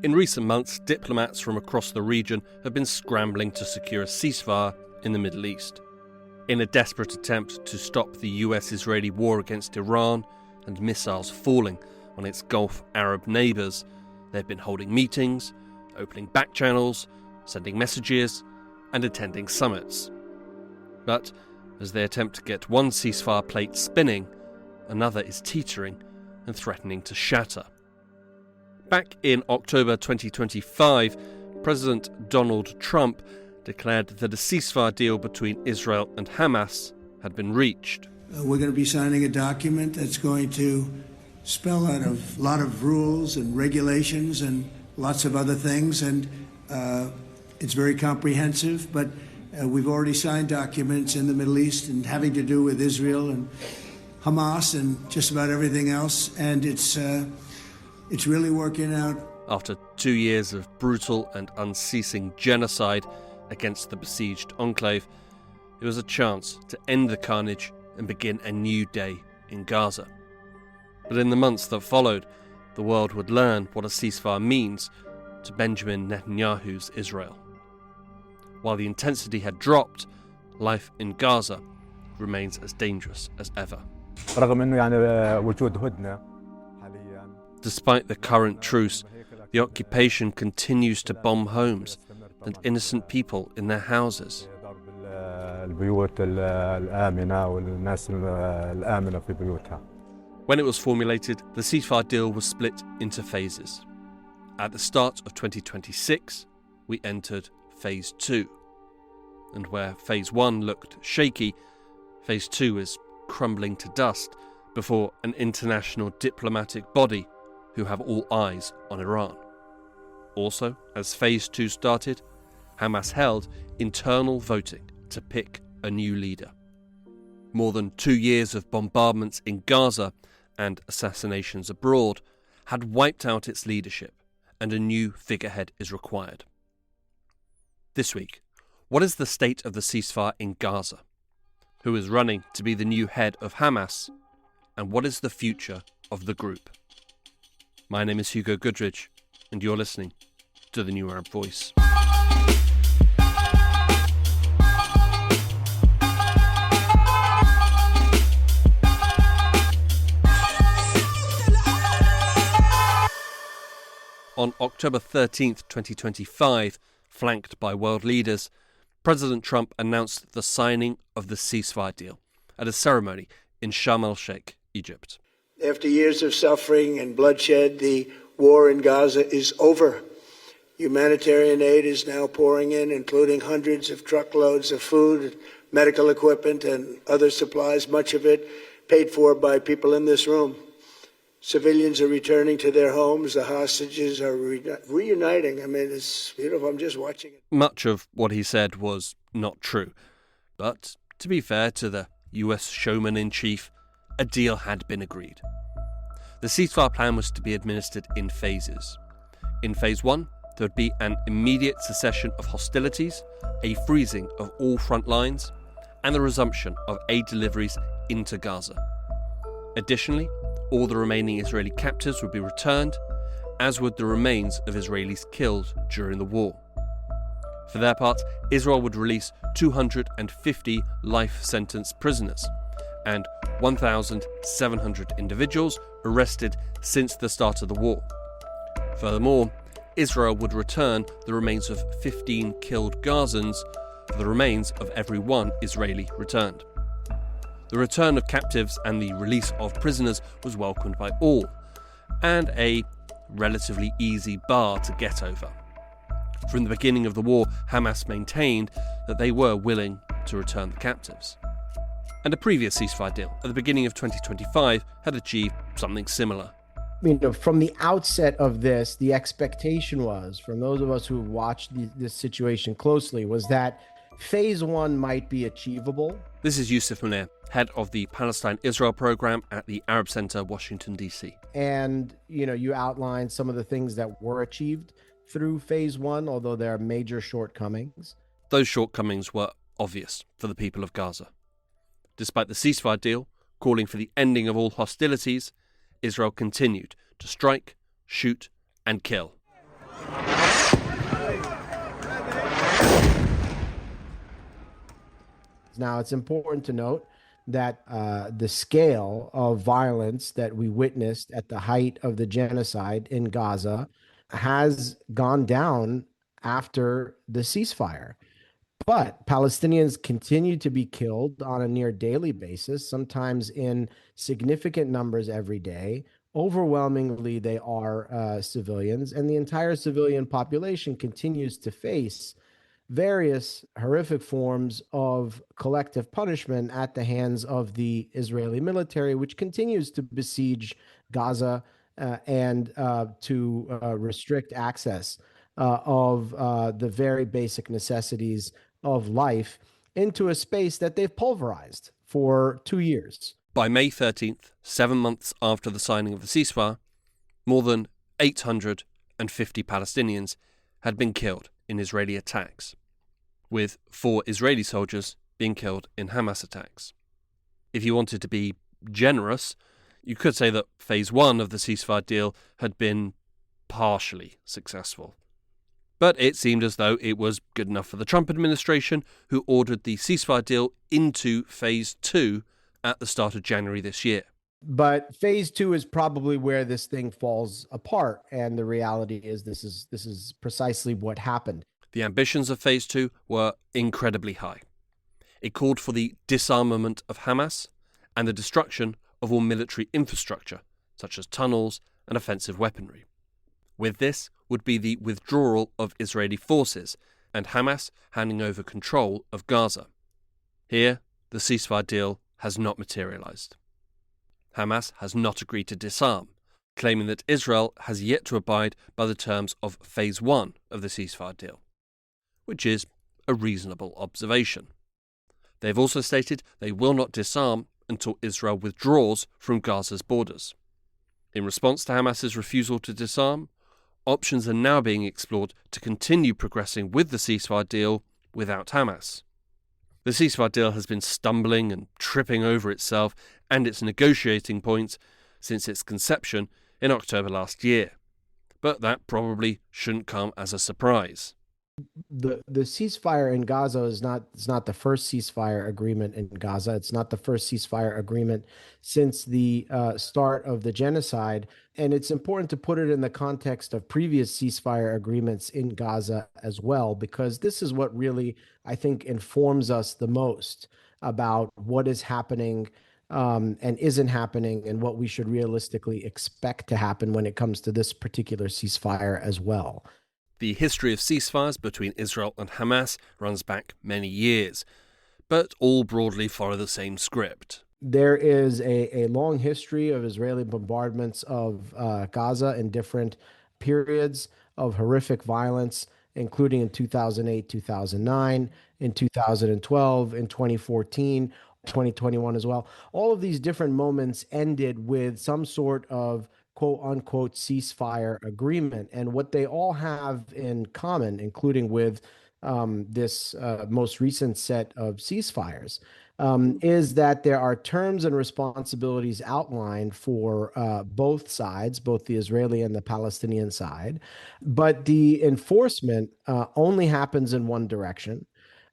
In recent months, diplomats from across the region have been scrambling to secure a ceasefire in the Middle East. In a desperate attempt to stop the US-Israeli war against Iran and missiles falling on its Gulf Arab neighbours, they've been holding meetings, opening back channels, sending messages, and attending summits. But as they attempt to get one ceasefire plate spinning, another is teetering and threatening to shatter. Back in October 2025, President Donald Trump declared that a ceasefire deal between Israel and Hamas had been reached. We're going to be signing a document that's going to spell out a lot of rules and regulations and lots of other things, and it's very comprehensive, but we've already signed documents in the Middle East and having to do with Israel and Hamas and just about everything else, and it's really working out. After 2 years of brutal and unceasing genocide against the besieged enclave, it was a chance to end the carnage and begin a new day in Gaza. But in the months that followed, the world would learn what a ceasefire means to Benjamin Netanyahu's Israel. While the intensity had dropped, life in Gaza remains as dangerous as ever. Despite the current truce, the occupation continues to bomb homes and innocent people in their houses. When it was formulated, the ceasefire deal was split into phases. At the start of 2026, we entered Phase 2. And where Phase 1 looked shaky, Phase 2 is crumbling to dust before an international diplomatic body who have all eyes on Iran. Also, as Phase 2 started, Hamas held internal voting to pick a new leader. More than 2 years of bombardments in Gaza and assassinations abroad had wiped out its leadership, and a new figurehead is required. This week, what is the state of the ceasefire in Gaza? Who is running to be the new head of Hamas? And what is the future of the group? My name is Hugo Goodridge, and you're listening to The New Arab Voice. On October 13th, 2025, flanked by world leaders, President Trump announced the signing of the ceasefire deal at a ceremony in Sharm el-Sheikh, Egypt. After years of suffering and bloodshed, the war in Gaza is over. Humanitarian aid is now pouring in, including hundreds of truckloads of food, medical equipment, and other supplies, much of it paid for by people in this room. Civilians are returning to their homes. The hostages are reuniting. I mean, it's beautiful. I'm just watching it. Much of what he said was not true. But to be fair to the US showman-in-chief, a deal had been agreed. The ceasefire plan was to be administered in phases. In Phase 1, there would be an immediate cessation of hostilities, a freezing of all front lines, and the resumption of aid deliveries into Gaza. Additionally, all the remaining Israeli captives would be returned, as would the remains of Israelis killed during the war. For their part, Israel would release 250 life sentence prisoners and 1,700 individuals arrested since the start of the war. Furthermore, Israel would return the remains of 15 killed Gazans for the remains of every one Israeli returned. The return of captives and the release of prisoners was welcomed by all, and a relatively easy bar to get over. From the beginning of the war, Hamas maintained that they were willing to return the captives. And a previous ceasefire deal at the beginning of 2025 had achieved something similar. From the outset of this, the expectation was, from those of us who watched this situation closely, was that Phase 1 might be achievable. This is Yusuf Munir, head of the Palestine-Israel program at the Arab Center, Washington, D.C. And, you outlined some of the things that were achieved through Phase 1, although there are major shortcomings. Those shortcomings were obvious for the people of Gaza. Despite the ceasefire deal calling for the ending of all hostilities, Israel continued to strike, shoot, and kill. Now, it's important to note that the scale of violence that we witnessed at the height of the genocide in Gaza has gone down after the ceasefire. But Palestinians continue to be killed on a near daily basis, sometimes in significant numbers every day. Overwhelmingly, they are civilians, and the entire civilian population continues to face various horrific forms of collective punishment at the hands of the Israeli military, which continues to besiege Gaza and to restrict access of the very basic necessities of life into a space that they've pulverized for 2 years. By May 13th, 7 months after the signing of the ceasefire, more than 850 Palestinians had been killed in Israeli attacks, with 4 Israeli soldiers being killed in Hamas attacks. If you wanted to be generous, you could say that phase 1 of the ceasefire deal had been partially successful. But it seemed as though it was good enough for the Trump administration, who ordered the ceasefire deal into phase 2 at the start of January this year. But phase 2 is probably where this thing falls apart, and the reality is this is precisely what happened. The ambitions of phase 2 were incredibly high. It called for the disarmament of Hamas and the destruction of all military infrastructure, such as tunnels and offensive weaponry. With this would be the withdrawal of Israeli forces and Hamas handing over control of Gaza. Here, the ceasefire deal has not materialized. Hamas has not agreed to disarm, claiming that Israel has yet to abide by the terms of phase 1 of the ceasefire deal, which is a reasonable observation. They've also stated they will not disarm until Israel withdraws from Gaza's borders. In response to Hamas's refusal to disarm, options are now being explored to continue progressing with the ceasefire deal without Hamas. The ceasefire deal has been stumbling and tripping over itself and its negotiating points since its conception in October last year. But that probably shouldn't come as a surprise. The ceasefire in Gaza is not the first ceasefire agreement in Gaza. It's not the first ceasefire agreement since the start of the genocide. And it's important to put it in the context of previous ceasefire agreements in Gaza as well, because this is what really, I think, informs us the most about what is happening and isn't happening, and what we should realistically expect to happen when it comes to this particular ceasefire as well. The history of ceasefires between Israel and Hamas runs back many years, but all broadly follow the same script. There is a long history of Israeli bombardments of Gaza in different periods of horrific violence, including in 2008, 2009, in 2012, in 2014, 2021 as well. All of these different moments ended with some sort of quote unquote ceasefire agreement. And what they all have in common, including with this most recent set of ceasefires, is that there are terms and responsibilities outlined for both sides, both the Israeli and the Palestinian side. But the enforcement only happens in one direction.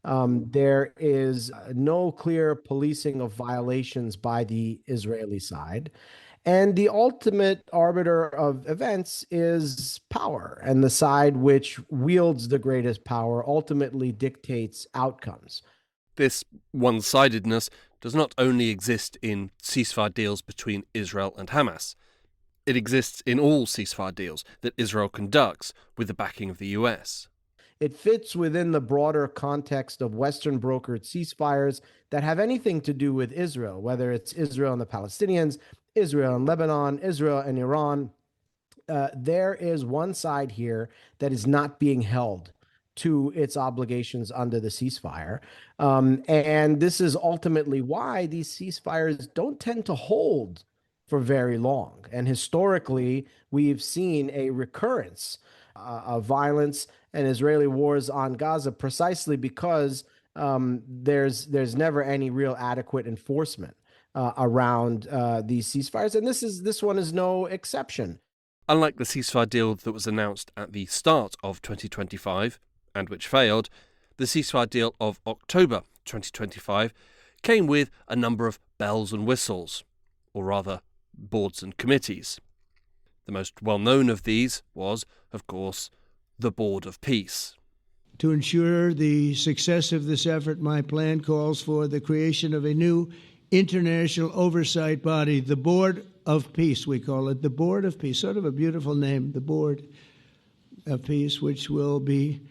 There is no clear policing of violations by the Israeli side. And the ultimate arbiter of events is power, and the side which wields the greatest power ultimately dictates outcomes. This one-sidedness does not only exist in ceasefire deals between Israel and Hamas. It exists in all ceasefire deals that Israel conducts with the backing of the US. It fits within the broader context of Western brokered ceasefires that have anything to do with Israel, whether it's Israel and the Palestinians, Israel and Lebanon, Israel and Iran. There is one side here that is not being held to its obligations under the ceasefire. And this is ultimately why these ceasefires don't tend to hold for very long. And historically, we've seen a recurrence of violence and Israeli wars on Gaza precisely because there's never any real adequate enforcement around these ceasefires, and this one is no exception. Unlike the ceasefire deal that was announced at the start of 2025, and which failed, the ceasefire deal of October 2025 came with a number of bells and whistles, or rather, boards and committees. The most well-known of these was, of course, the Board of Peace. To ensure the success of this effort, my plan calls for the creation of a new international oversight body, the Board of Peace, we call it, the Board of Peace, sort of a beautiful name, the Board of Peace, which will be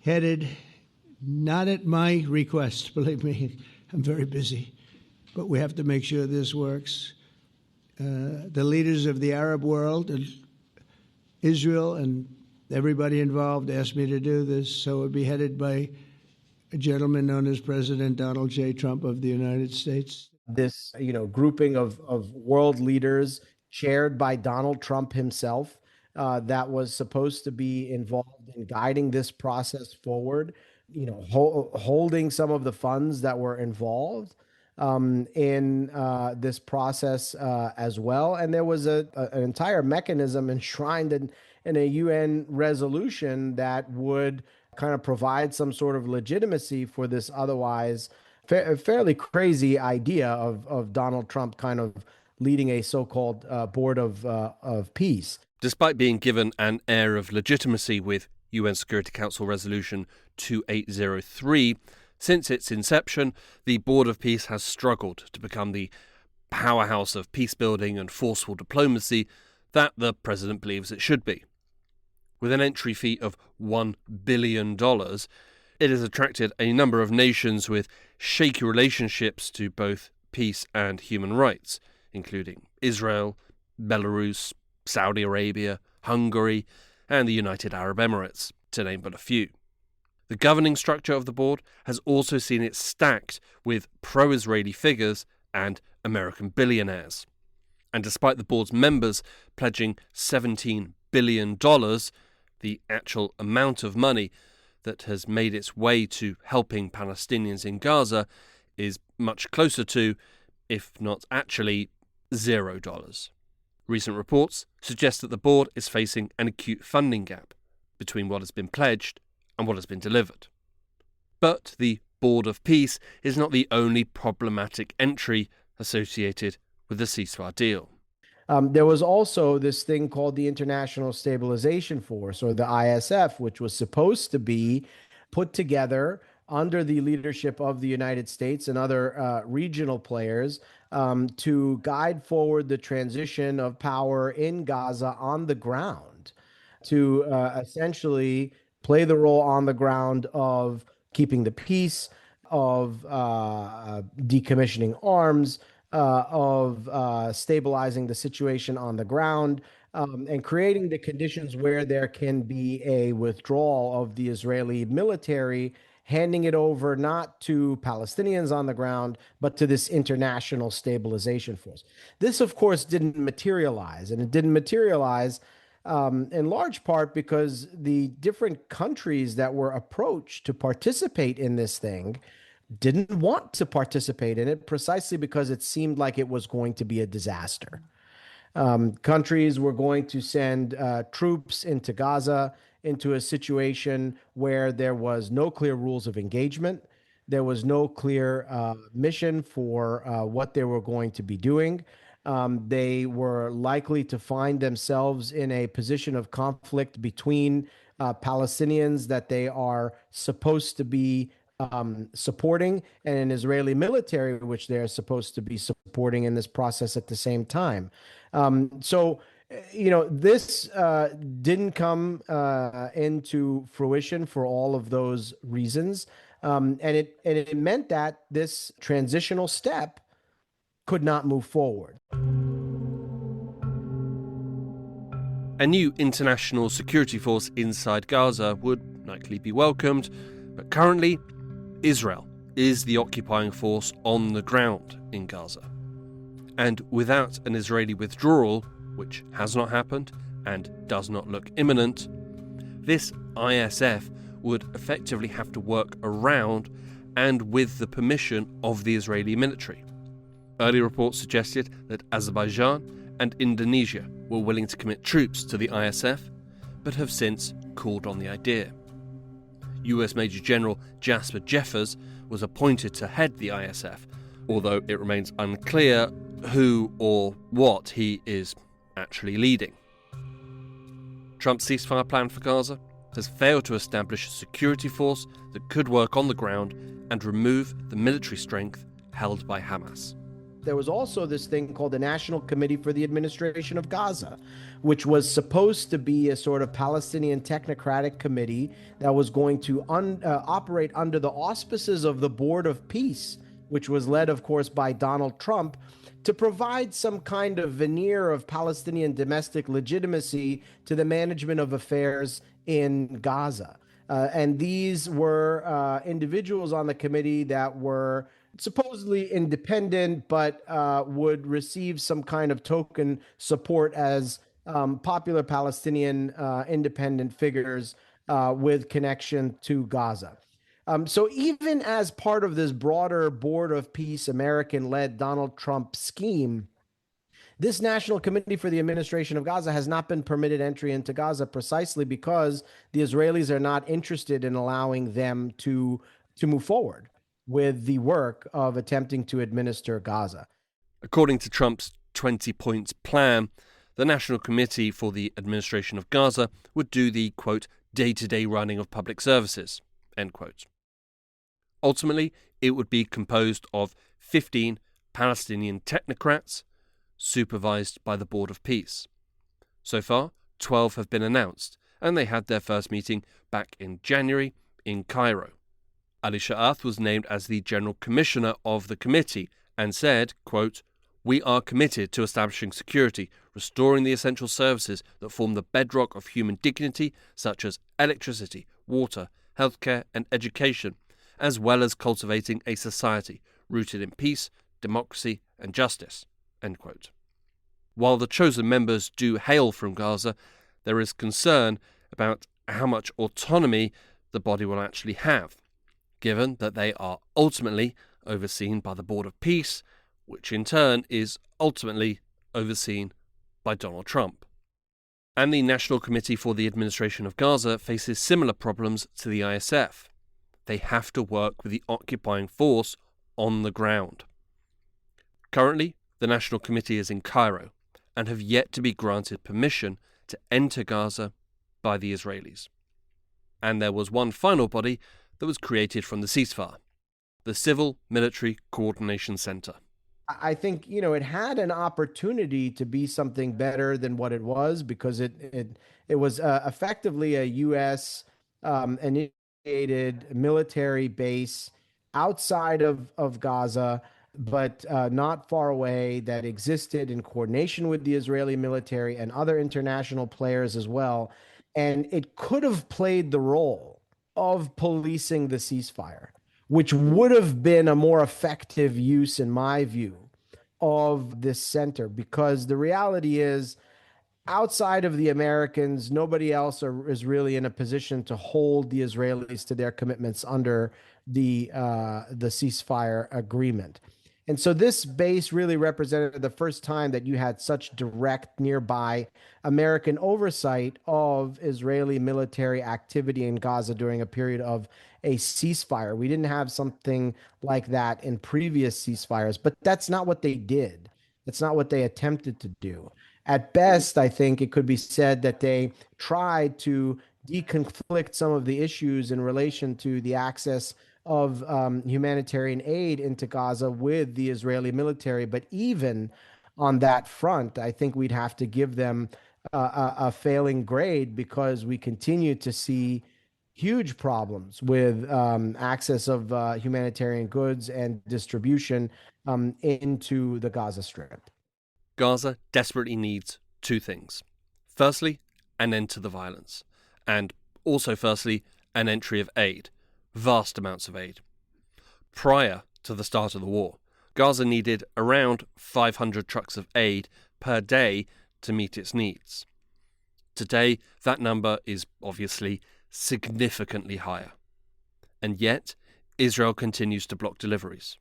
headed, not at my request, believe me, I'm very busy, but we have to make sure this works. The leaders of the Arab world and Israel and everybody involved asked me to do this, so it would be headed by a gentleman known as President Donald J. Trump of the United States. This, grouping of world leaders chaired by Donald Trump himself, that was supposed to be involved in guiding this process forward, holding some of the funds that were involved in this process as well. And there was an entire mechanism enshrined in a UN resolution that would kind of provide some sort of legitimacy for this otherwise fairly crazy idea of Donald Trump kind of leading a so-called Board of Peace. Despite being given an air of legitimacy with UN Security Council Resolution 2803, since its inception, the Board of Peace has struggled to become the powerhouse of peace-building and forceful diplomacy that the president believes it should be. With an entry fee of $1 billion, it has attracted a number of nations with shaky relationships to both peace and human rights, including Israel, Belarus, Saudi Arabia, Hungary, and the United Arab Emirates, to name but a few. The governing structure of the board has also seen it stacked with pro-Israeli figures and American billionaires. And despite the board's members pledging $17 billion, the actual amount of money that has made its way to helping Palestinians in Gaza is much closer to, if not actually, $0. Recent reports suggest that the board is facing an acute funding gap between what has been pledged and what has been delivered. But the Board of Peace is not the only problematic entry associated with the ceasefire deal. There was also this thing called the International Stabilization Force, or the ISF, which was supposed to be put together under the leadership of the United States and other regional players to guide forward the transition of power in Gaza on the ground, to essentially play the role on the ground of keeping the peace, of decommissioning arms, of stabilizing the situation on the ground, and creating the conditions where there can be a withdrawal of the Israeli military, handing it over not to Palestinians on the ground, but to this international stabilization force. This, of course, didn't materialize, and it didn't materialize in large part because the different countries that were approached to participate in this thing didn't want to participate in it precisely because it seemed like it was going to be a disaster. Countries were going to send troops into Gaza, into a situation where there was no clear rules of engagement. There was no clear mission for what they were going to be doing. They were likely to find themselves in a position of conflict between Palestinians that they are supposed to be supporting and an Israeli military, which they're supposed to be supporting in this process at the same time. This didn't come into fruition for all of those reasons. And it meant that this transitional step could not move forward. A new international security force inside Gaza would likely be welcomed, but currently, Israel is the occupying force on the ground in Gaza. And without an Israeli withdrawal, which has not happened and does not look imminent, this ISF would effectively have to work around and with the permission of the Israeli military. Early reports suggested that Azerbaijan and Indonesia were willing to commit troops to the ISF, but have since called on the idea. US Major General Jasper Jeffers was appointed to head the ISF, although it remains unclear who or what he is actually leading. Trump's ceasefire plan for Gaza has failed to establish a security force that could work on the ground and remove the military strength held by Hamas. There was also this thing called the National Committee for the Administration of Gaza, which was supposed to be a sort of Palestinian technocratic committee that was going to operate under the auspices of the Board of Peace, which was led, of course, by Donald Trump, to provide some kind of veneer of Palestinian domestic legitimacy to the management of affairs in Gaza. And these were individuals on the committee that were supposedly independent, but would receive some kind of token support as popular Palestinian independent figures with connection to Gaza. So even as part of this broader Board of Peace, American-led Donald Trump scheme, this National Committee for the Administration of Gaza has not been permitted entry into Gaza precisely because the Israelis are not interested in allowing them to move forward with the work of attempting to administer Gaza. According to Trump's 20-point plan, the National Committee for the Administration of Gaza would do the, quote, day-to-day running of public services, end quote. Ultimately, it would be composed of 15 Palestinian technocrats, supervised by the Board of Peace. So far, 12 have been announced, and they had their first meeting back in January in Cairo. Ali Sha'ath was named as the General Commissioner of the committee and said, quote, "We are committed to establishing security, restoring the essential services that form the bedrock of human dignity, such as electricity, water, healthcare, and education, as well as cultivating a society rooted in peace, democracy, and justice," end quote. While the chosen members do hail from Gaza, there is concern about how much autonomy the body will actually have, given that they are ultimately overseen by the Board of Peace, which in turn is ultimately overseen by Donald Trump. And the National Committee for the Administration of Gaza faces similar problems to the ISF. They have to work with the occupying force on the ground. Currently, the National Committee is in Cairo and have yet to be granted permission to enter Gaza by the Israelis. And there was one final body that was created from the ceasefire, the Civil Military Coordination Center. I think, it had an opportunity to be something better than what it was because it was effectively a U.S. Initiated military base outside of Gaza, but not far away, that existed in coordination with the Israeli military and other international players as well. And it could have played the role of policing the ceasefire, which would have been a more effective use, in my view, of this center. Because the reality is, outside of the Americans, nobody else is really in a position to hold the Israelis to their commitments under the ceasefire agreement. And so this base really represented the first time that you had such direct, nearby American oversight of Israeli military activity in Gaza during a period of a ceasefire. We didn't have something like that in previous ceasefires, but that's not what they did. That's not what they attempted to do. At best, I think it could be said that they tried to deconflict some of the issues in relation to the access of humanitarian aid into Gaza with the Israeli military. But even on that front, I think we'd have to give them a failing grade, because we continue to see huge problems with access of humanitarian goods and distribution into the Gaza Strip. Gaza desperately needs two things. Firstly, an end to the violence. And also, firstly, an entry of aid. Vast amounts of aid. Prior to the start of the war, Gaza needed around 500 trucks of aid per day to meet its needs. Today, that number is obviously significantly higher. And yet, Israel continues to block deliveries.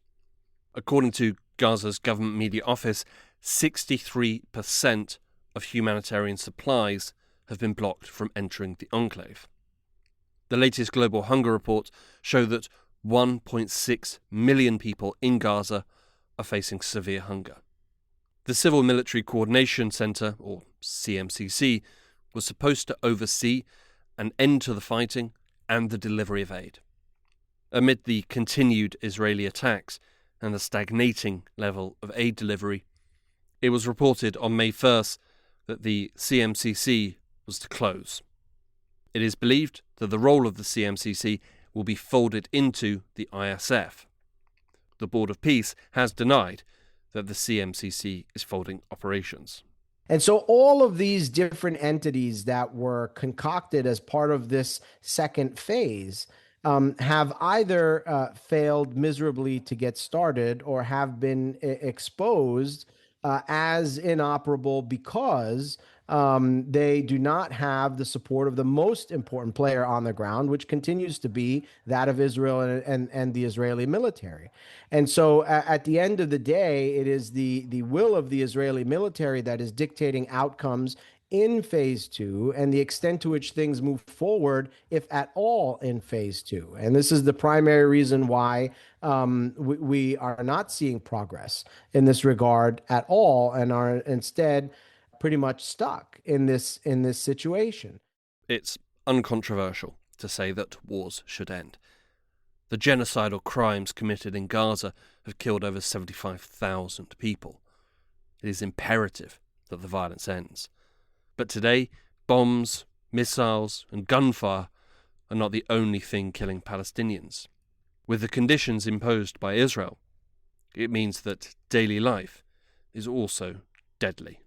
According to Gaza's government media office, 63% of humanitarian supplies have been blocked from entering the enclave. The latest global hunger reports show that 1.6 million people in Gaza are facing severe hunger. The Civil Military Coordination Centre, or CMCC, was supposed to oversee an end to the fighting and the delivery of aid. Amid the continued Israeli attacks and the stagnating level of aid delivery, it was reported on May 1st that the CMCC was to close. It is believed that the role of the CMCC will be folded into the ISF. The Board of Peace has denied that the CMCC is folding operations. And so all of these different entities that were concocted as part of this second phase have either failed miserably to get started or have been exposed as inoperable because they do not have the support of the most important player on the ground, which continues to be that of Israel and the Israeli military. And so at the end of the day, it is the will of the Israeli military that is dictating outcomes in phase two and the extent to which things move forward, if at all, in phase two. And this is the primary reason why we are not seeing progress in this regard at all and are instead pretty much stuck in this situation. It's uncontroversial to say that wars should end. The genocidal crimes committed in Gaza have killed over 75,000 people. It is imperative that the violence ends. But today, bombs, missiles, and gunfire are not the only thing killing Palestinians. With the conditions imposed by Israel, it means that daily life is also deadly.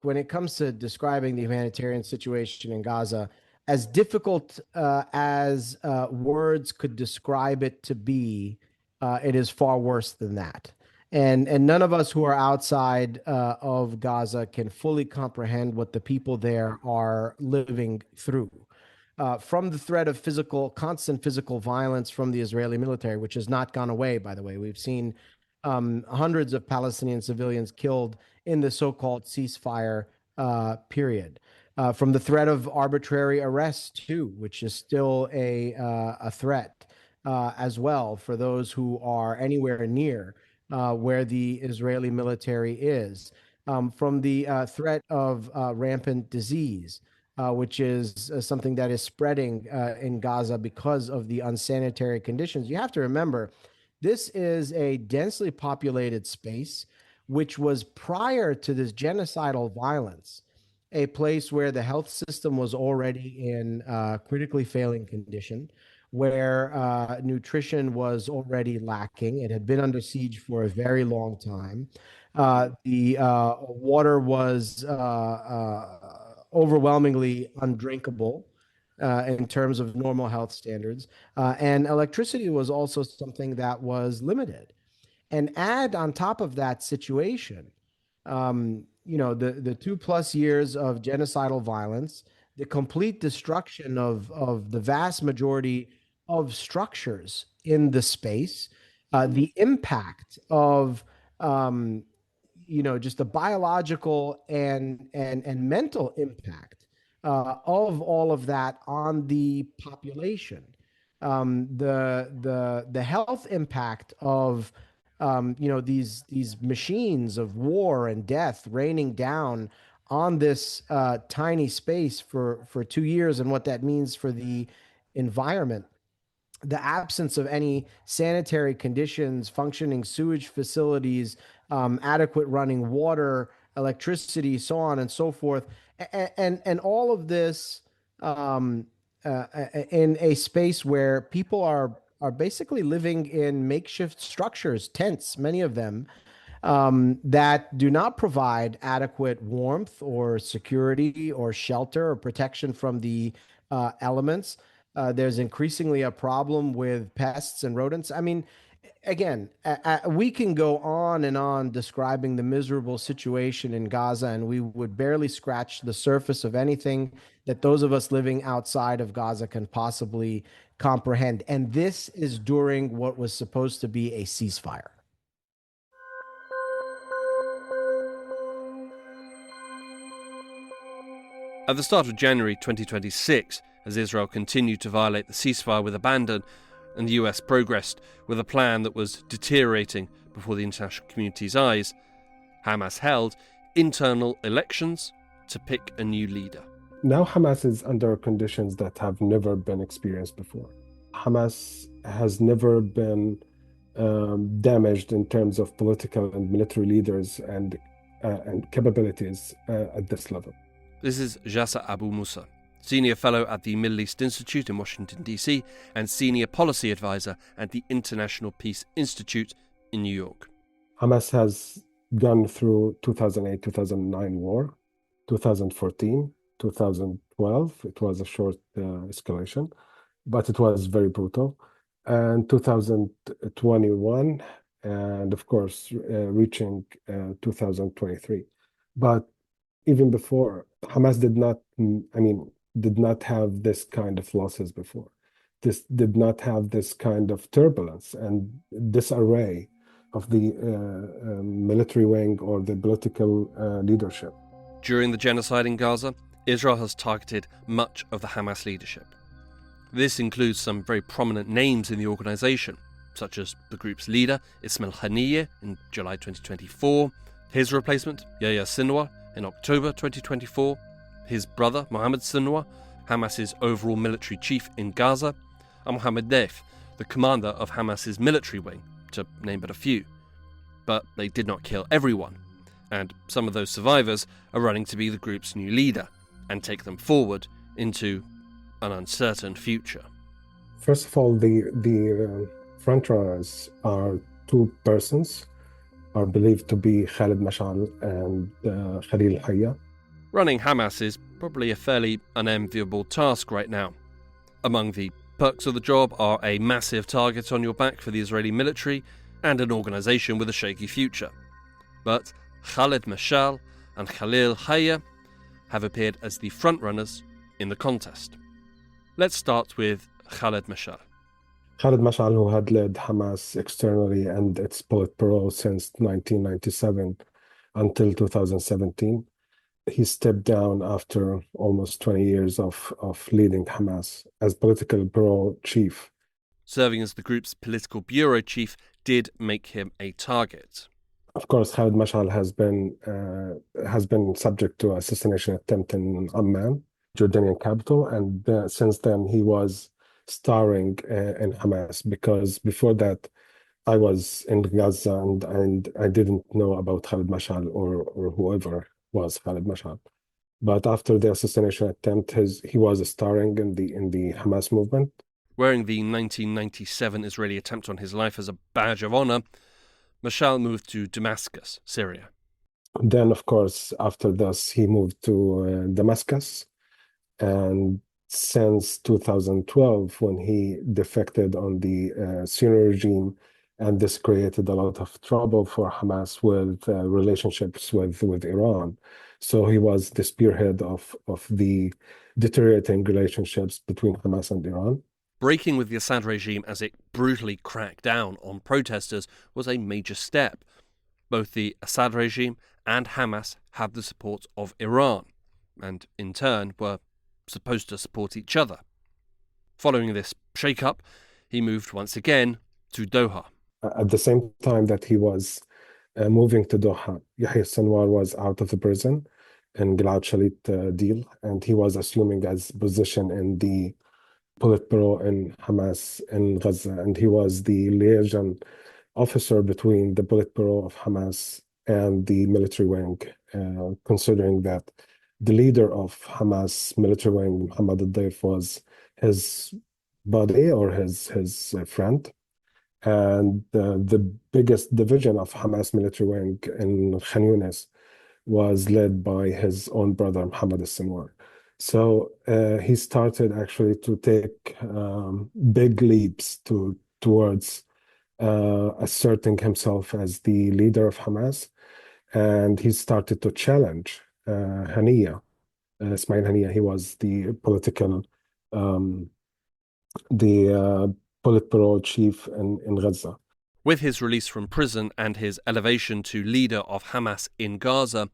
When it comes to describing the humanitarian situation in Gaza, as difficult as words could describe it to be, it is far worse than that. And none of us who are outside of Gaza can fully comprehend what the people there are living through. From the threat of constant physical violence from the Israeli military, which has not gone away, by the way. We've seen hundreds of Palestinian civilians killed in the so-called ceasefire period. From the threat of arbitrary arrest, too, which is still a threat as well for those who are anywhere near where the Israeli military is. From the threat of rampant disease, which is something that is spreading in Gaza because of the unsanitary conditions. You have to remember, this is a densely populated space, which was prior to this genocidal violence, a place where the health system was already in critically failing condition, where nutrition was already lacking. It had been under siege for a very long time. The water was overwhelmingly undrinkable in terms of normal health standards. And electricity was also something that was limited. And add on top of that situation, the 2+ years of genocidal violence, the complete destruction of the vast majority of structures in the space, the impact of just the biological and mental impact of all of that on the population, the health impact of these machines of war and death raining down on this tiny space for 2 years, and what that means for the environment. The absence of any sanitary conditions, functioning sewage facilities, adequate running water, electricity, so on and so forth, and all of this in a space where people are basically living in makeshift structures, tents, many of them, that do not provide adequate warmth or security or shelter or protection from the elements. There's increasingly a problem with pests and rodents. I mean, again, we can go on and on describing the miserable situation in Gaza, and we would barely scratch the surface of anything that those of us living outside of Gaza can possibly comprehend. And this is during what was supposed to be a ceasefire. At the start of January 2026, as Israel continued to violate the ceasefire with abandon, and the US progressed with a plan that was deteriorating before the international community's eyes, Hamas held internal elections to pick a new leader. Now Hamas is under conditions that have never been experienced before. Hamas has never been damaged in terms of political and military leaders and capabilities at this level. This is Jasa Abu Musa, Senior Fellow at the Middle East Institute in Washington, D.C., and Senior Policy Advisor at the International Peace Institute in New York. Hamas has gone through 2008-2009 war, 2014, 2012. It was a short escalation, but it was very brutal. And 2021, and of course, reaching 2023. But even before, Hamas did not have this kind of losses before. This did not have this kind of turbulence and disarray of the military wing or the political leadership. During the genocide in Gaza, Israel has targeted much of the Hamas leadership. This includes some very prominent names in the organisation, such as the group's leader, Ismail Haniyeh, in July 2024, his replacement, Yahya Sinwar, in October 2024, his brother, Mohammed Sinwar, Hamas's overall military chief in Gaza, and Mohammed Deif, the commander of Hamas's military wing, to name but a few. But they did not kill everyone, and some of those survivors are running to be the group's new leader and take them forward into an uncertain future. First of all, the frontrunners are two persons, are believed to be Khalid Mashal and Khalil Hayya. Running Hamas is probably a fairly unenviable task right now. Among the perks of the job are a massive target on your back for the Israeli military and an organisation with a shaky future. But Khalid Mashal and Khalil Hayya have appeared as the frontrunners in the contest. Let's start with Khalid Mashal. Khalid Mashal, who had led Hamas externally and its Politburo since 1997 until 2017, he stepped down after almost 20 years of leading Hamas as political bureau chief. Serving as the group's political bureau chief did make him a target. Of course, Khalid Mashal has been subject to assassination attempt in Amman, Jordanian capital, and since then he was starring in Hamas, because before that I was in Gaza and I didn't know about Khalid Mashal or whoever was Khalid Mashal. But after the assassination attempt, he was starring in the Hamas movement. Wearing the 1997 Israeli attempt on his life as a badge of honor, Mashal moved to Damascus, Syria. Then, of course, after this, he moved to Damascus. And since 2012, when he defected on the Syrian regime, and this created a lot of trouble for Hamas with relationships with Iran. So he was the spearhead of the deteriorating relationships between Hamas and Iran. Breaking with the Assad regime as it brutally cracked down on protesters was a major step. Both the Assad regime and Hamas had the support of Iran, and in turn were supposed to support each other. Following this shake-up, he moved once again to Doha. At the same time that he was moving to Doha, Yahya Sinwar was out of the prison in Gilad Shalit deal, and he was assuming his position in the Politburo in Hamas in Gaza, and he was the liaison officer between the Politburo of Hamas and the military wing, considering that the leader of Hamas military wing, Mohammed Deif, was his buddy or his friend. And the biggest division of Hamas military wing in Khan Yunis was led by his own brother, Mohammed Sinwar. So he started actually to take big leaps towards asserting himself as the leader of Hamas. And he started to challenge Haniyeh, Ismail Haniyeh. He was the Politburo chief in Gaza. With his release from prison and his elevation to leader of Hamas in Gaza,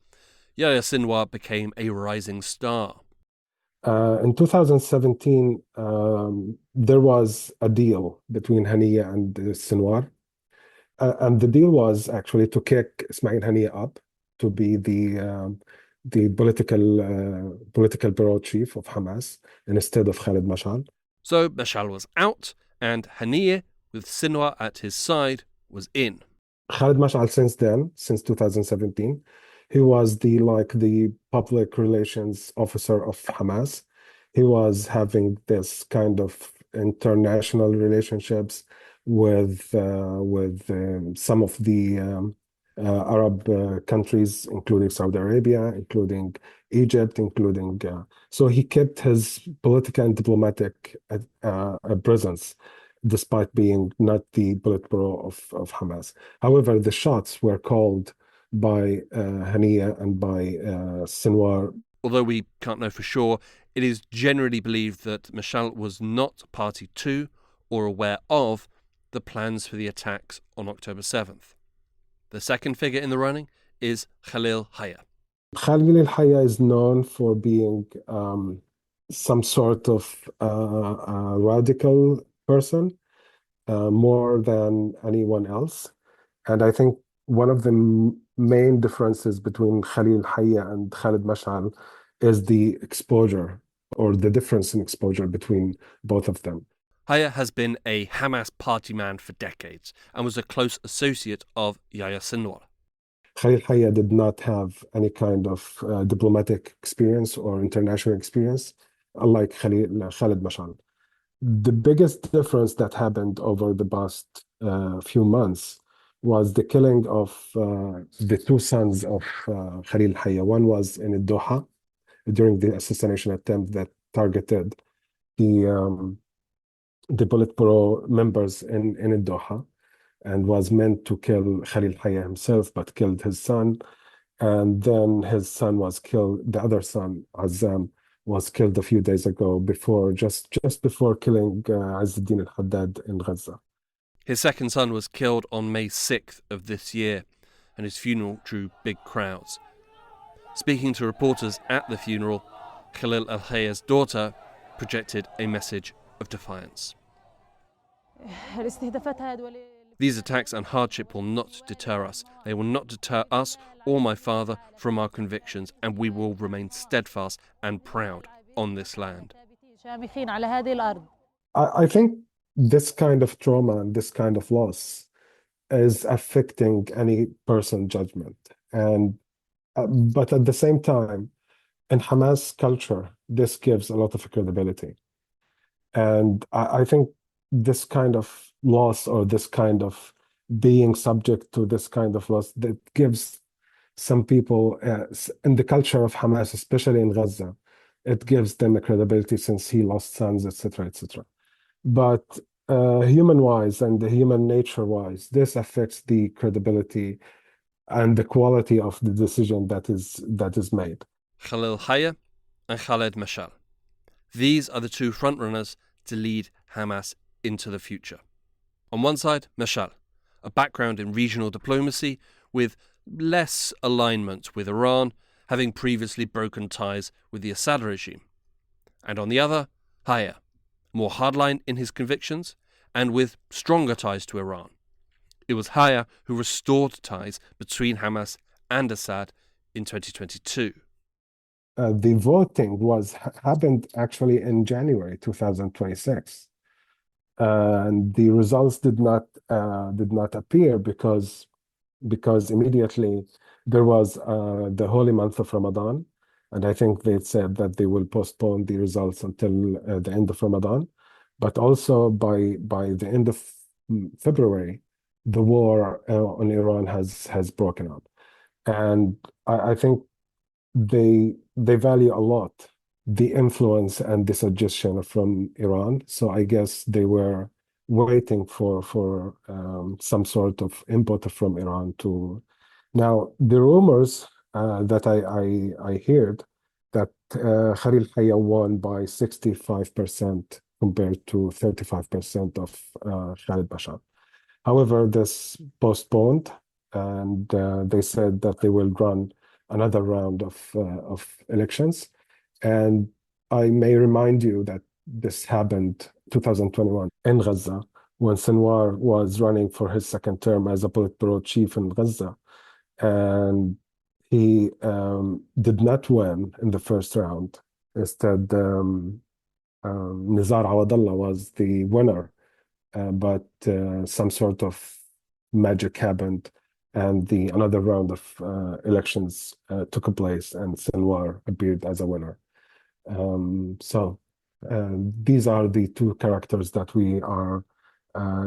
Yahya Sinwar became a rising star. In 2017, there was a deal between Haniya and Sinwar. And the deal was actually to kick Ismail Haniya up to be the political bureau chief of Hamas instead of Khalid Mashal. So Mashal was out, and Haniyeh, with Sinwar at his side, was in. Khalid Mashal since 2017, he was the public relations officer of Hamas. He was having this kind of international relationships with some of the Arab countries, including Saudi Arabia, including Egypt, including so he kept his political and diplomatic presence despite being not the Politburo of Hamas. However, the shots were called by Haniya and by Sinwar. Although we can't know for sure, it is generally believed that Mashal was not party to or aware of the plans for the attacks on October 7th. The second figure in the running is Khalil Haya. Khalil Haya is known for being some sort of radical person, more than anyone else. And I think one of the main differences between Khalil Haya and Khalid Mashal is the exposure or the difference in exposure between both of them. Haya has been a Hamas party man for decades and was a close associate of Yahya Sinwar. Khalil Haya did not have any kind of diplomatic experience or international experience, unlike Khalid Mashal. The biggest difference that happened over the past few months was the killing of the two sons of Khalil Haya. One was in Doha during the assassination attempt that targeted the Politburo members in Doha and was meant to kill Khalil Haya himself, but killed his son. And then his son was killed, the other son, Azam, was killed a few days ago, just before killing Izzuddin al-Haddad in Gaza. His second son was killed on May 6th of this year, and his funeral drew big crowds. Speaking to reporters at the funeral, Khalil al-Haya's daughter projected a message of defiance. These attacks and hardship will not deter us. They will not deter us or my father from our convictions, and we will remain steadfast and proud on this land. I think this kind of trauma and this kind of loss is affecting any person's judgment. But at the same time, in Hamas culture, this gives a lot of credibility. And I think this kind of loss or this kind of being subject to this kind of loss that gives some people in the culture of Hamas, especially in Gaza, it gives them a credibility since he lost sons, etc., etc. But human-wise and the human nature-wise, this affects the credibility and the quality of the decision that is made. Khalil Haya and Khalid Mashal. These are the two frontrunners to lead Hamas into the future. On one side, Mashal, a background in regional diplomacy with less alignment with Iran, having previously broken ties with the Assad regime. And on the other, Haya, more hardline in his convictions and with stronger ties to Iran. It was Haya who restored ties between Hamas and Assad in 2022. The voting happened actually in January 2026. And the results did not appear because immediately there was the holy month of Ramadan, and I think they said that they will postpone the results until the end of Ramadan. But also by the end of February, the war on Iran has broken up, and I think they value a lot the influence and the suggestion from Iran. So I guess they were waiting for some sort of input from Iran to. Now the rumors that I heard that Khalil Haya won by 65% compared to 35% of Khalid Mashal. However, this postponed, and they said that they will run another round of elections. And I may remind you that this happened 2021 in Gaza when Sinwar was running for his second term as a Politburo chief in Gaza. And he did not win in the first round. Instead, Nizar Awadallah was the winner, but some sort of magic happened, and another round of elections took place, and Sinwar appeared as a winner. So these are the two characters that we are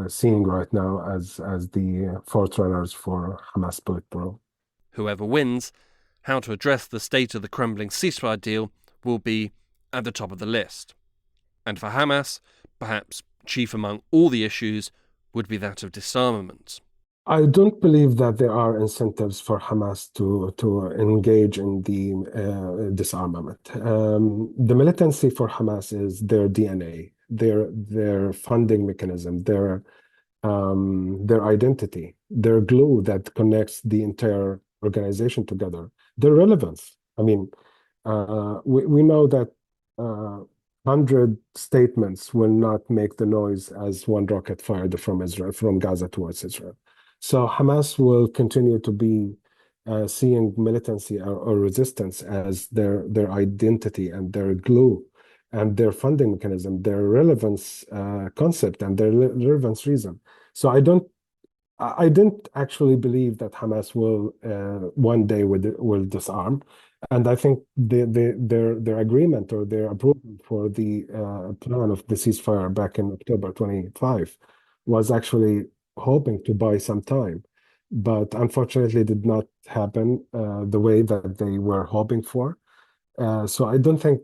seeing right now as the frontrunners for Hamas Politburo. Whoever wins, how to address the state of the crumbling ceasefire deal will be at the top of the list. And for Hamas, perhaps chief among all the issues would be that of disarmament. I don't believe that there are incentives for Hamas to engage in the disarmament. The militancy for Hamas is their DNA, their funding mechanism, their identity, their glue that connects the entire organization together, their relevance. I mean, we know that 100 statements will not make the noise as one rocket fired from Israel, from Gaza towards Israel. So Hamas will continue to be seeing militancy or resistance as their identity and their glue and their funding mechanism, their relevance concept and their relevance reason. So I didn't actually believe that Hamas will one day will disarm, and I think their agreement or their approval for the plan of the ceasefire back in October 25 was actually hoping to buy some time, but unfortunately did not happen the way that they were hoping for. So I don't think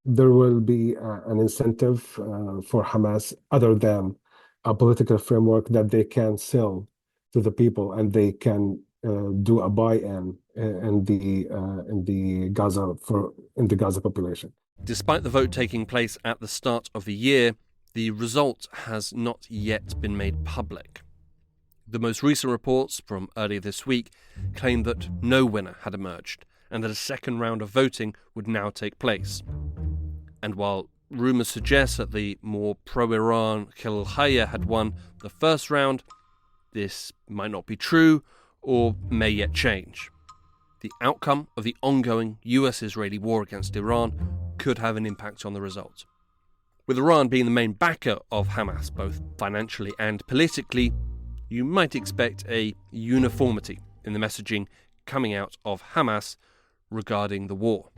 there will be an incentive for Hamas other than a political framework that they can sell to the people, and they can do a buy-in in the Gaza population. Despite the vote taking place at the start of the year, the result has not yet been made public. The most recent reports from earlier this week claim that no winner had emerged and that a second round of voting would now take place. And while rumours suggest that the more pro-Iran Khil al-Hayya had won the first round, this might not be true or may yet change. The outcome of the ongoing US-Israeli war against Iran could have an impact on the result. With Iran being the main backer of Hamas, both financially and politically, you might expect a uniformity in the messaging coming out of Hamas regarding the war.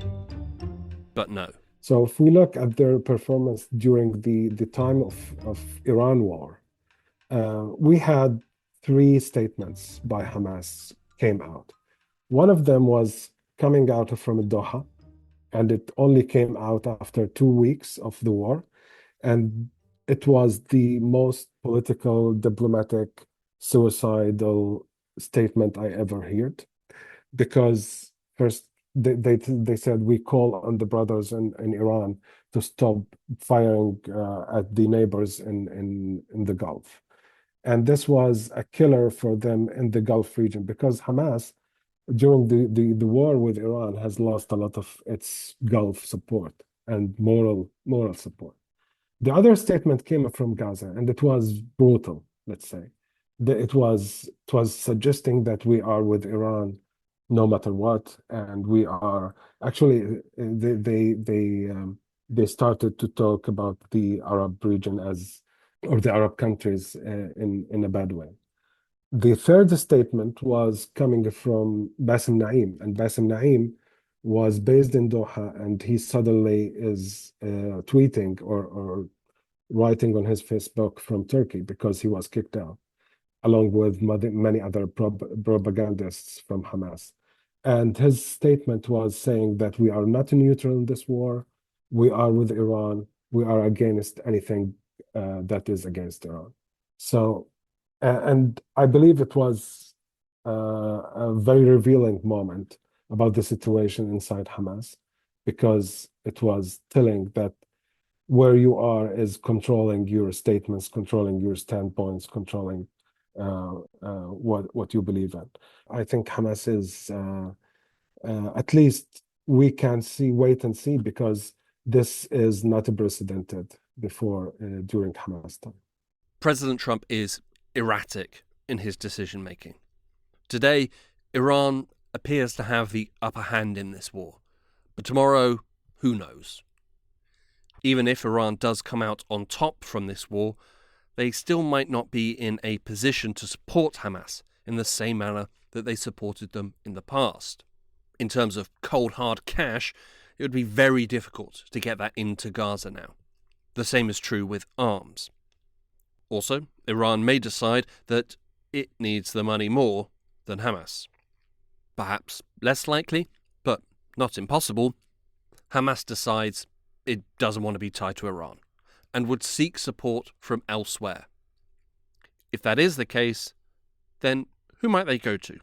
But no. So if we look at their performance during the time of Iran war, we had 3 statements by Hamas came out. One of them was coming out from Doha, and it only came out after 2 weeks of the war. And it was the most political, diplomatic, suicidal statement I ever heard. Because first, they said, we call on the brothers in Iran to stop firing at the neighbors in the Gulf. And this was a killer for them in the Gulf region, because Hamas, during the war with Iran, has lost a lot of its Gulf support and moral support. The other statement came from Gaza, and it was brutal, let's say. It was suggesting that we are with Iran no matter what, and we are actually they started to talk about the Arab region or the Arab countries in a bad way. The third statement was coming from Bassem Naim, and Bassem Naim was based in Doha, and he suddenly is tweeting or writing on his Facebook from Turkey because he was kicked out, along with many other propagandists from Hamas. And his statement was saying that we are not neutral in this war, we are with Iran, we are against anything that is against Iran. So, and I believe it was a very revealing moment about the situation inside Hamas, because it was telling that where you are is controlling your statements, controlling your standpoints, controlling what you believe in. I think Hamas is, at least we can wait and see, because this is not precedented before during Hamas time. President Trump is erratic in his decision making. Today, Iran appears to have the upper hand in this war, but tomorrow, who knows? Even if Iran does come out on top from this war, they still might not be in a position to support Hamas in the same manner that they supported them in the past. In terms of cold hard cash, it would be very difficult to get that into Gaza now. The same is true with arms. Also, Iran may decide that it needs the money more than Hamas. Perhaps less likely, but not impossible, Hamas decides it doesn't want to be tied to Iran and would seek support from elsewhere. If that is the case, then who might they go to?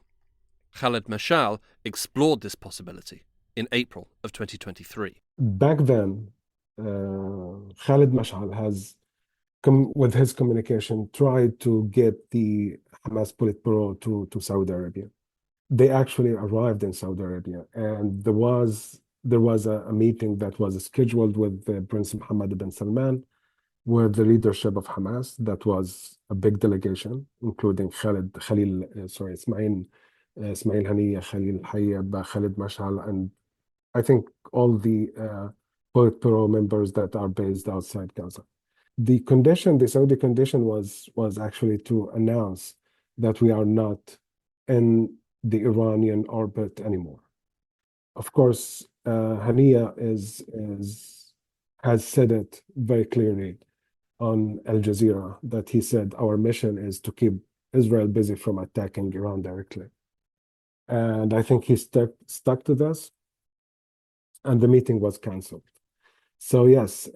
Khaled Mashal explored this possibility in April of 2023. Back then, Khaled Mashal has, with his communication, tried to get the Hamas Politburo to Saudi Arabia. They actually arrived in Saudi Arabia, and there was a meeting that was scheduled with Prince Mohammed bin Salman, with the leadership of Hamas. That was a big delegation, including Ismail Haniyeh, Khalil Hayeb, Khalid Mashal, and I think all the Politburo members that are based outside Gaza. The Saudi condition was actually to announce that we are not in the Iranian orbit anymore. Of course, Haniyeh has said it very clearly on Al Jazeera that he said our mission is to keep Israel busy from attacking Iran directly. And I think he stuck to this, and the meeting was canceled. So yes,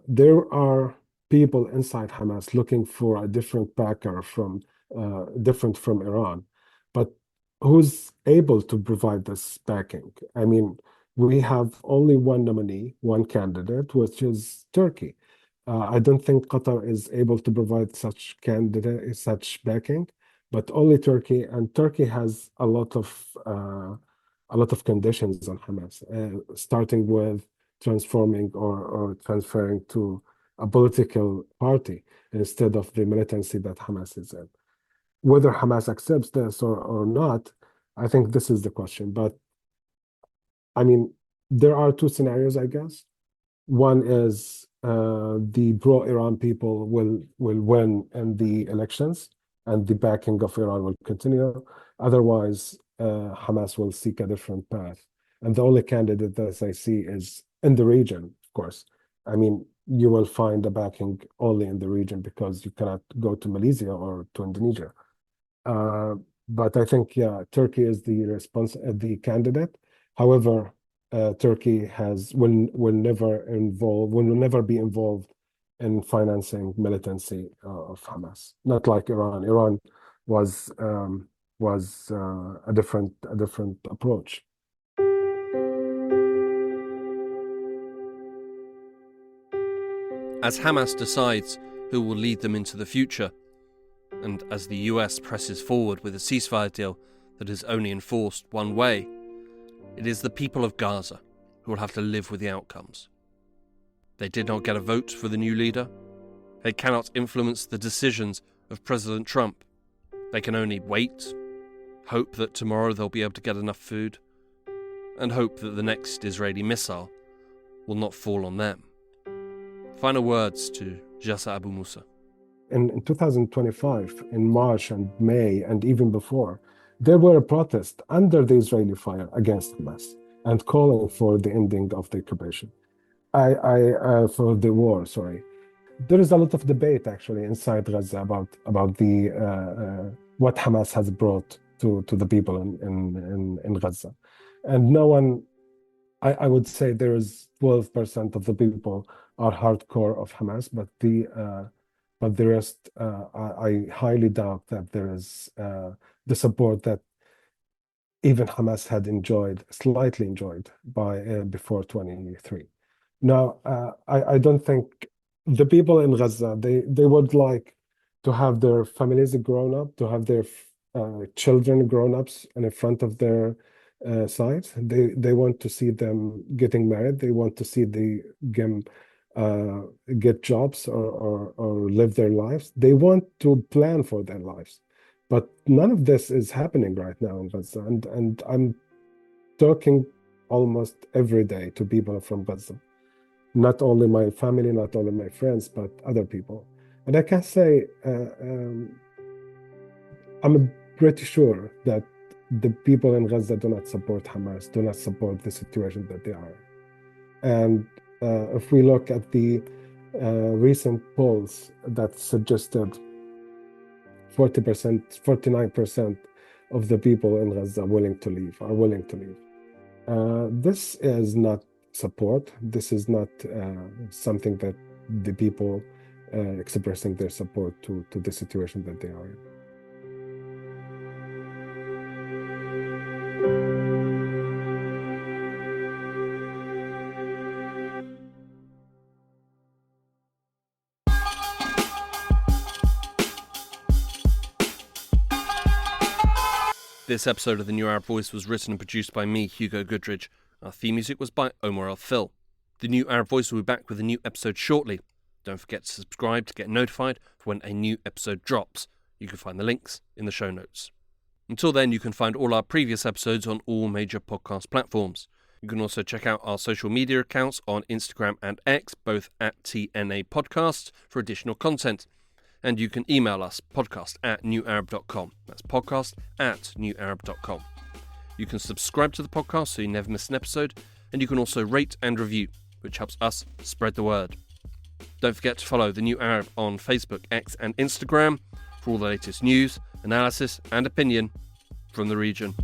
there are people inside Hamas looking for a different backer different from Iran, but who's able to provide this backing? I mean, we have only one nominee, one candidate, which is Turkey. I don't think Qatar is able to provide such backing, but only Turkey, and Turkey has a lot of conditions on Hamas, starting with transforming or transferring to a political party instead of the militancy that Hamas is in. Whether Hamas accepts this or not, I think this is the question. But I mean, there are two scenarios, I guess. One is the pro-Iran people will win in the elections, and the backing of Iran will continue. Otherwise, Hamas will seek a different path. And the only candidate that I see is in the region, of course. I mean, you will find a backing only in the region because you cannot go to Malaysia or to Indonesia. But I think, yeah, Turkey is the candidate. However, Turkey will never be involved in financing militancy of Hamas. Not like Iran. Iran was a different approach. As Hamas decides who will lead them into the future, and as the US presses forward with a ceasefire deal that is only enforced one way, it is the people of Gaza who will have to live with the outcomes. They did not get a vote for the new leader. They cannot influence the decisions of President Trump. They can only wait, hope that tomorrow they'll be able to get enough food, and hope that the next Israeli missile will not fall on them. Final words to Jassa Abu Musa. In 2025, in March and May, and even before, there were protests under the Israeli fire against Hamas and calling for the ending of the occupation. For the war, sorry. There is a lot of debate actually inside Gaza about the what Hamas has brought to the people in Gaza, and no one. I would say there is 12% of the people are hardcore of Hamas, but the rest, I highly doubt that there is the support that even Hamas had slightly enjoyed before 2023. Now, I don't think the people in Gaza, they would like to have their families grown up, to have their children grown ups in front of their sides. They want to see them getting married. They want to see them get jobs or live their lives. They want to plan for their lives. But none of this is happening right now in Gaza. And I'm talking almost every day to people from Gaza. Not only my family, not only my friends, but other people. And I can say, I'm pretty sure that the people in Gaza do not support Hamas, do not support the situation that they are in. And if we look at the recent polls that suggested 40%, 49% of the people in Gaza are willing to leave. This is not support. This is not something that the people expressing their support to the situation that they are in. This episode of The New Arab Voice was written and produced by me, Hugo Goodridge. Our theme music was by Omar El-Phil. The New Arab Voice will be back with a new episode shortly. Don't forget to subscribe to get notified for when a new episode drops. You can find the links in the show notes. Until then, you can find all our previous episodes on all major podcast platforms. You can also check out our social media accounts on Instagram and X, both at TNA Podcasts, for additional content. And you can email us, podcast@newarab.com. That's podcast@newarab.com. You can subscribe to the podcast so you never miss an episode, and you can also rate and review, which helps us spread the word. Don't forget to follow The New Arab on Facebook, X and Instagram for all the latest news, analysis and opinion from the region.